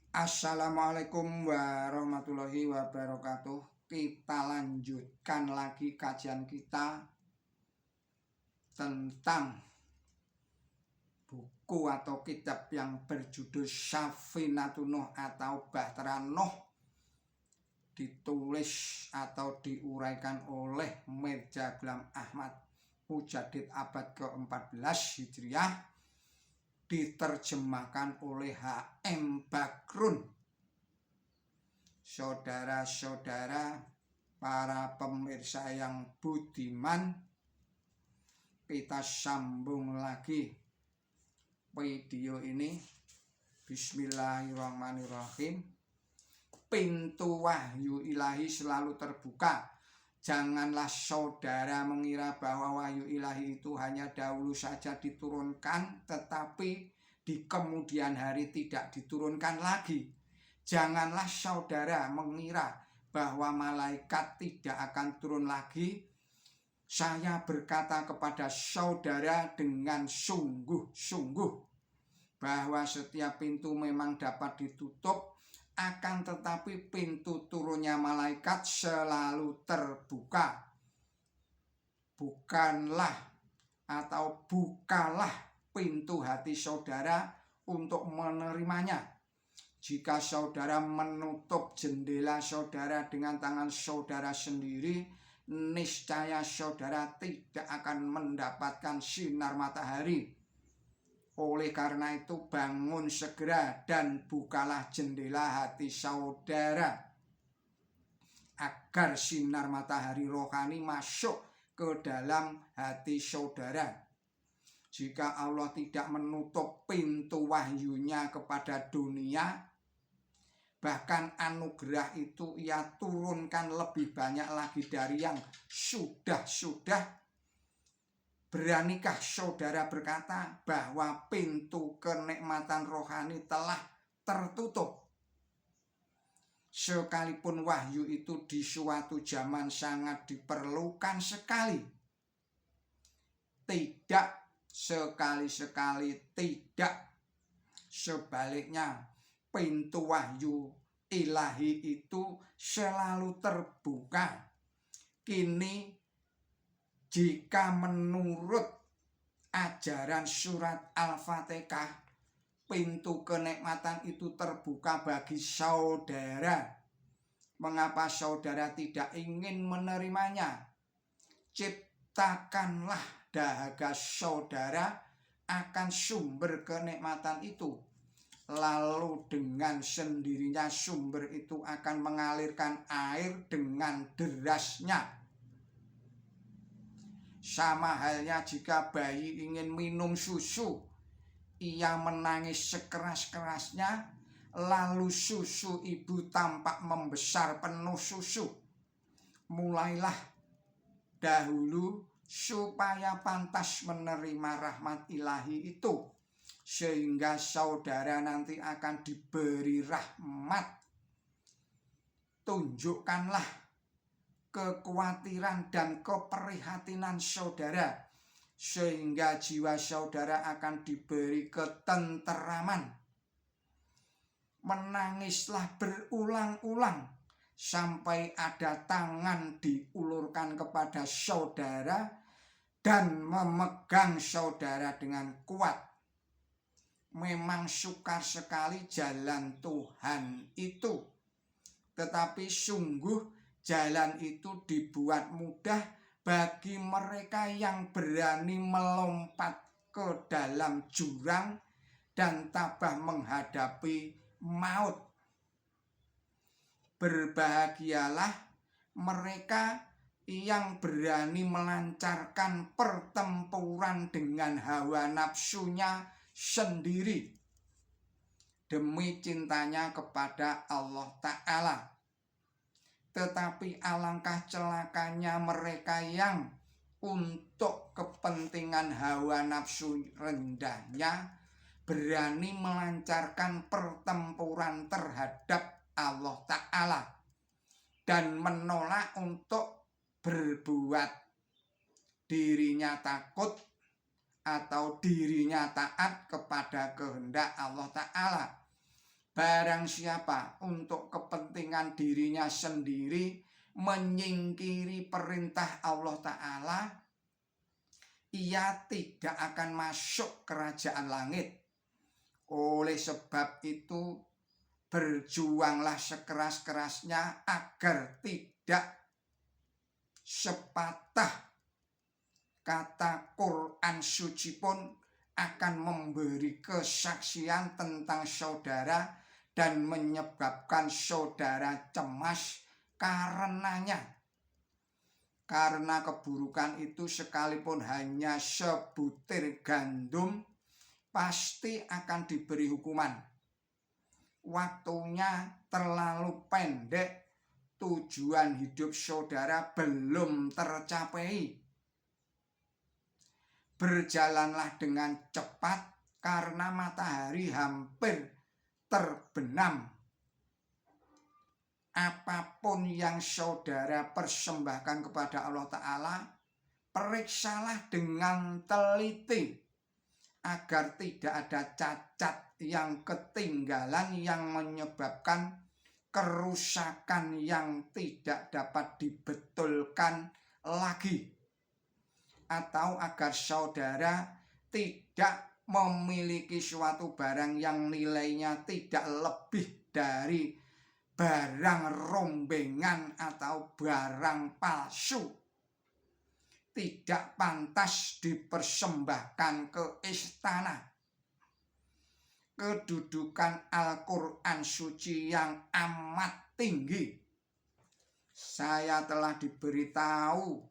Assalamualaikum warahmatullahi wabarakatuh. Kita lanjutkan lagi kajian kita tentang buku atau kitab yang berjudul Safinatun Nuh atau Bahtera Nuh, ditulis atau diuraikan oleh Mirza Ghulam Ahmad Mujadid abad ke-14 Hijriah, diterjemahkan oleh H.M. Bakrun. Saudara-saudara, para pemirsa yang budiman, kita sambung lagi video ini. Bismillahirrahmanirrahim. Pintu wahyu ilahi selalu terbuka. Janganlah saudara mengira bahwa wahyu ilahi itu hanya dahulu saja diturunkan, tetapi di kemudian hari tidak diturunkan lagi. Janganlah saudara mengira bahwa malaikat tidak akan turun lagi. Saya berkata kepada saudara dengan sungguh-sungguh bahwa setiap pintu memang dapat ditutup, akan tetapi pintu turunnya malaikat selalu terbuka. Bukalah pintu hati saudara untuk menerimanya. Jika saudara menutup jendela saudara dengan tangan saudara sendiri, niscaya saudara tidak akan mendapatkan sinar matahari. Oleh karena itu, bangun segera dan bukalah jendela hati saudara agar sinar matahari rohani masuk ke dalam hati saudara. Jika Allah tidak menutup pintu wahyunya kepada dunia, bahkan anugerah itu ia turunkan lebih banyak lagi dari yang sudah. Beranikah saudara berkata bahwa pintu kenikmatan rohani telah tertutup? Sekalipun wahyu itu di suatu zaman sangat diperlukan sekali, tidak, sekali-sekali tidak. Sebaliknya, pintu wahyu ilahi itu selalu terbuka. Kini, jika menurut ajaran surat Al-Fatihah, pintu kenikmatan itu terbuka bagi saudara, mengapa saudara tidak ingin menerimanya? Ciptakanlah dahaga saudara akan sumber kenikmatan itu, lalu dengan sendirinya sumber itu akan mengalirkan air dengan derasnya. Sama halnya jika bayi ingin minum susu, ia menangis sekeras-kerasnya, lalu susu ibu tampak membesar penuh susu. Mulailah dahulu supaya pantas menerima rahmat ilahi itu, sehingga saudara nanti akan diberi rahmat. Tunjukkanlah kekhawatiran dan keprihatinan saudara, sehingga jiwa saudara akan diberi ketenteraman. Menangislah berulang-ulang sampai ada tangan diulurkan kepada saudara dan memegang saudara dengan kuat. Memang sukar sekali jalan Tuhan itu, tetapi sungguh jalan itu dibuat mudah bagi mereka yang berani melompat ke dalam jurang dan tabah menghadapi maut. Berbahagialah mereka yang berani melancarkan pertempuran dengan hawa nafsunya sendiri demi cintanya kepada Allah Ta'ala. Tetapi alangkah celakanya mereka yang untuk kepentingan hawa nafsu rendahnya berani melancarkan pertempuran terhadap Allah Ta'ala dan menolak untuk berbuat dirinya takut atau dirinya taat kepada kehendak Allah Ta'ala. Barang siapa untuk kepentingan dirinya sendiri menyingkiri perintah Allah Ta'ala, ia tidak akan masuk kerajaan langit. Oleh sebab itu, berjuanglah sekeras-kerasnya agar tidak sepatah kata Quran suci pun akan memberi kesaksian tentang saudara dan menyebabkan saudara cemas karenanya. Karena keburukan itu sekalipun hanya sebutir gandum, pasti akan diberi hukuman. Waktunya terlalu pendek, tujuan hidup saudara belum tercapai. Berjalanlah dengan cepat karena matahari hampir terbenam. Apapun yang saudara persembahkan kepada Allah Ta'ala, periksalah dengan teliti agar tidak ada cacat yang ketinggalan yang menyebabkan kerusakan yang tidak dapat dibetulkan lagi, atau agar saudara tidak memiliki suatu barang yang nilainya tidak lebih dari barang rombengan atau barang palsu, tidak pantas dipersembahkan ke istana. Kedudukan Al-Quran suci yang amat tinggi. Saya telah diberitahu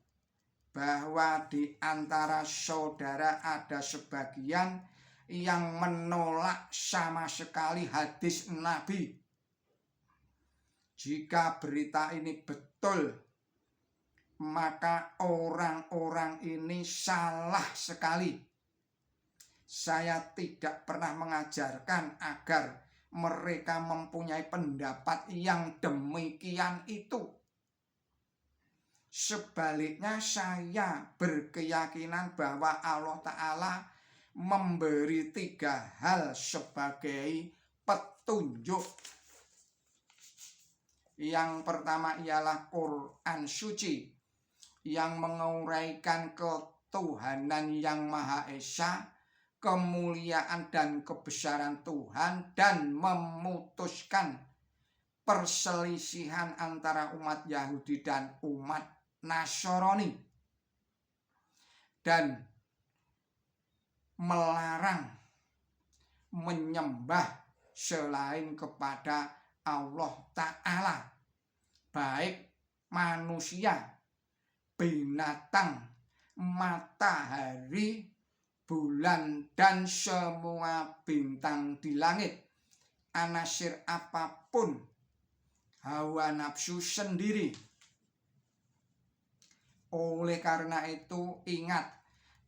bahwa di antara saudara ada sebagian yang menolak sama sekali hadis Nabi. Jika berita ini betul, maka orang-orang ini salah sekali. Saya tidak pernah mengajarkan agar mereka mempunyai pendapat yang demikian itu. Sebaliknya, saya berkeyakinan bahwa Allah Ta'ala memberi 3 hal sebagai petunjuk. Yang pertama ialah Quran suci yang menguraikan ketuhanan yang Maha Esa, kemuliaan dan kebesaran Tuhan, dan memutuskan perselisihan antara umat Yahudi dan umat Nasrani, dan melarang menyembah selain kepada Allah Ta'ala, baik manusia, binatang, matahari, bulan, dan semua bintang di langit, anasir apapun, hawa nafsu sendiri. Oleh karena itu, ingat,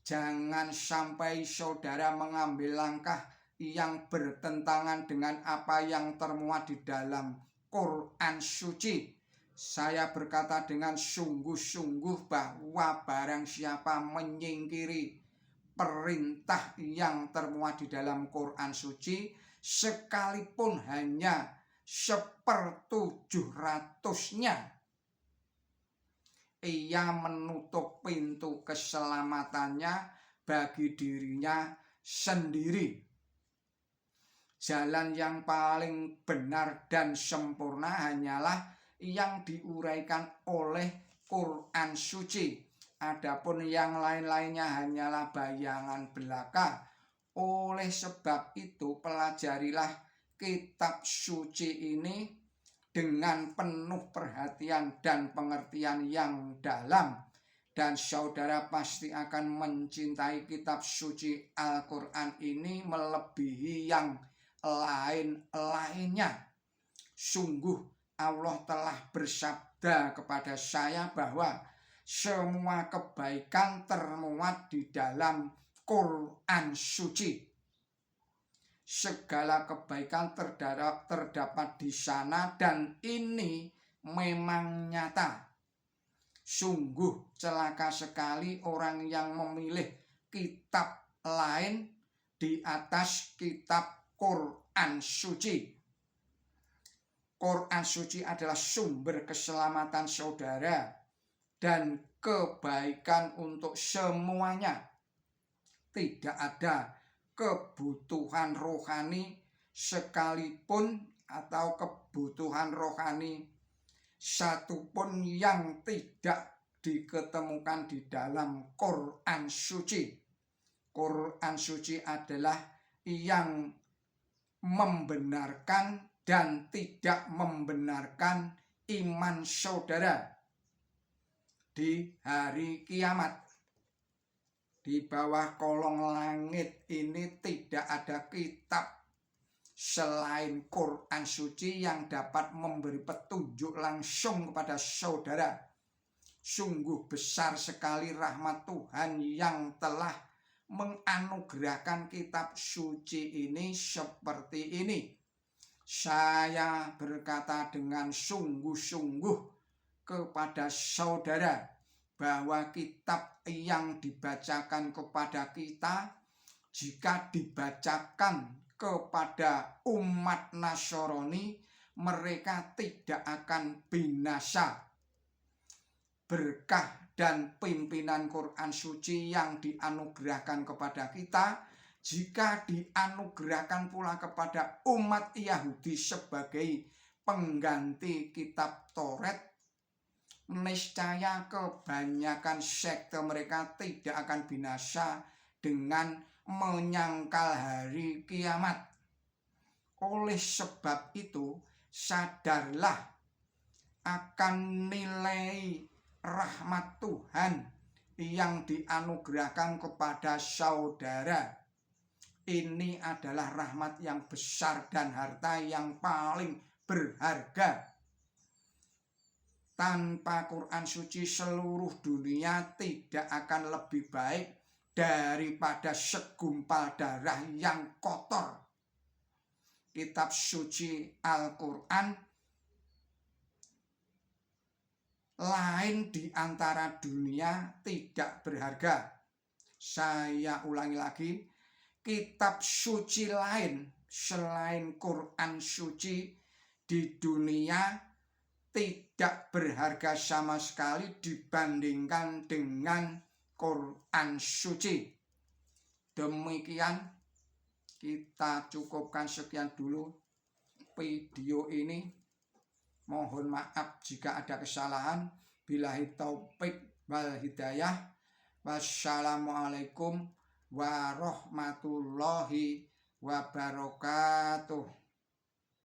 jangan sampai saudara mengambil langkah yang bertentangan dengan apa yang termuat di dalam Quran suci. Saya berkata dengan sungguh-sungguh bahwa barang siapa menyingkiri perintah yang termuat di dalam Quran suci, sekalipun hanya 1/700-nya, ia menutup pintu keselamatannya bagi dirinya sendiri. Jalan yang paling benar dan sempurna hanyalah yang diuraikan oleh Quran suci. Adapun yang lain-lainnya hanyalah bayangan belaka. Oleh sebab itu, pelajarilah kitab suci ini dengan penuh perhatian dan pengertian yang dalam, dan saudara pasti akan mencintai kitab suci Al-Quran ini melebihi yang lain-lainnya. Sungguh Allah telah bersabda kepada saya bahwa semua kebaikan termuat di dalam Quran suci. Segala kebaikan terdapat di sana, dan ini memang nyata. Sungguh celaka sekali orang yang memilih kitab lain di atas kitab Quran suci. Quran suci adalah sumber keselamatan saudara dan kebaikan untuk semuanya. Tidak ada kebutuhan rohani sekalipun atau kebutuhan rohani satupun yang tidak diketemukan di dalam Quran suci. Quran suci adalah yang membenarkan dan tidak membenarkan iman saudara di hari kiamat. Di bawah kolong langit ini tidak ada kitab selain Quran suci yang dapat memberi petunjuk langsung kepada saudara. Sungguh besar sekali rahmat Tuhan yang telah menganugerahkan kitab suci ini seperti ini. Saya berkata dengan sungguh-sungguh kepada saudara bahwa kitab yang dibacakan kepada kita, jika dibacakan kepada umat Nasrani, mereka tidak akan binasa. Berkah dan pimpinan Quran suci yang dianugerahkan kepada kita, jika dianugerahkan pula kepada umat Yahudi sebagai pengganti kitab Taurat, niscaya kebanyakan sekte mereka tidak akan binasa dengan menyangkal hari kiamat. Oleh sebab itu, sadarlah akan nilai rahmat Tuhan yang dianugerahkan kepada saudara. Ini adalah rahmat yang besar dan harta yang paling berharga. Tanpa Quran suci, seluruh dunia tidak akan lebih baik daripada segumpal darah yang kotor. Kitab suci Al-Quran lain di antara dunia tidak berharga. Saya ulangi lagi, kitab suci lain selain Quran suci di dunia tidak berharga sama sekali dibandingkan dengan Quran suci. Demikian, kita cukupkan sekian dulu video ini. Mohon maaf jika ada kesalahan. Billahi taufik wal hidayah. Wassalamualaikum warahmatullahi wabarakatuh.